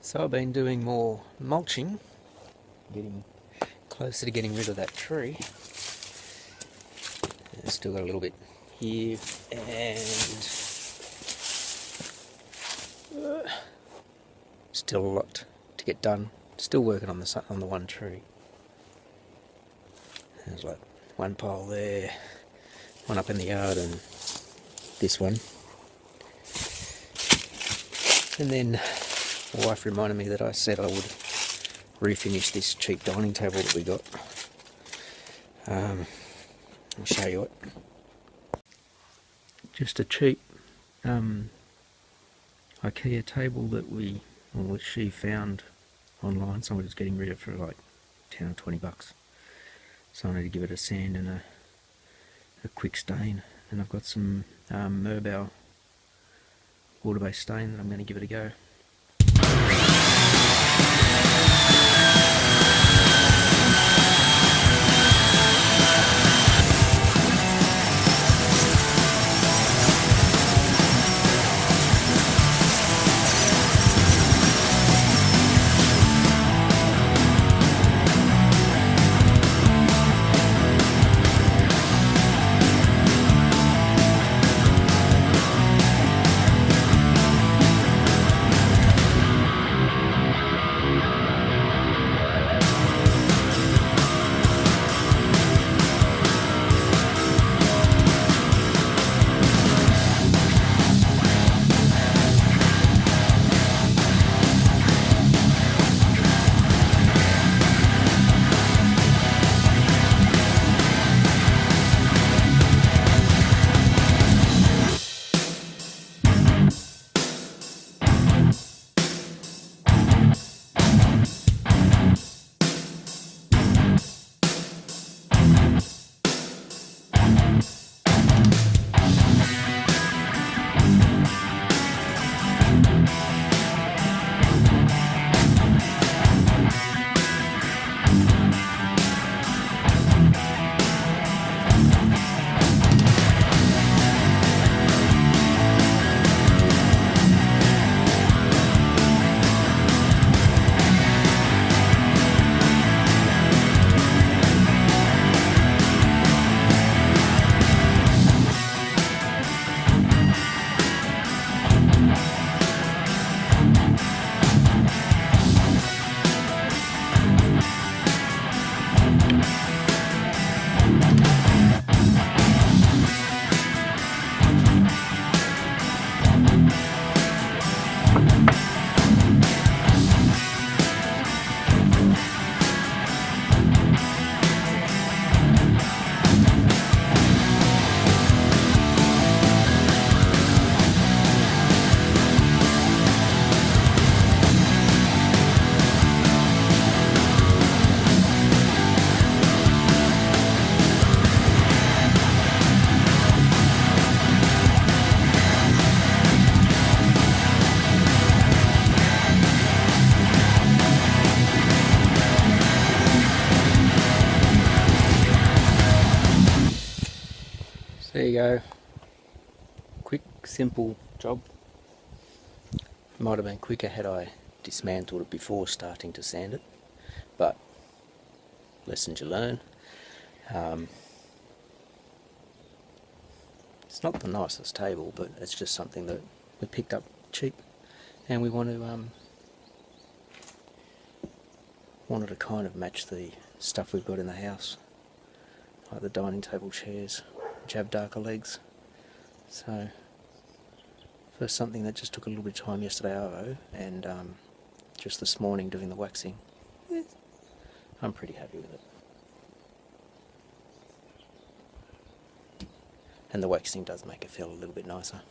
So I've been doing more mulching, getting closer to getting rid of that tree. It's still got a little bit here, and still a lot to get done. Still working on the one tree. There's like one pile there, one up in the yard, and this one. And then my wife reminded me that I said I would refinish this cheap dining table that we got. I'll show you it. Just a cheap IKEA table that she found online. Someone was getting rid of for like 10 or 20 bucks. So I need to give it a sand and a quick stain. And I've got some Meixsell water-based stain that I'm going to give it a go. There you go. Quick, simple job. Might have been quicker had I dismantled it before starting to sand it, but lessons you learn. It's not the nicest table, but it's just something that we picked up cheap, and we wanted to kind of match the stuff we've got in the house, like the dining table chairs, which have darker legs. So for something that just took a little bit of time yesterday arvo, and just this morning doing the waxing, I'm pretty happy with it. And the waxing does make it feel a little bit nicer.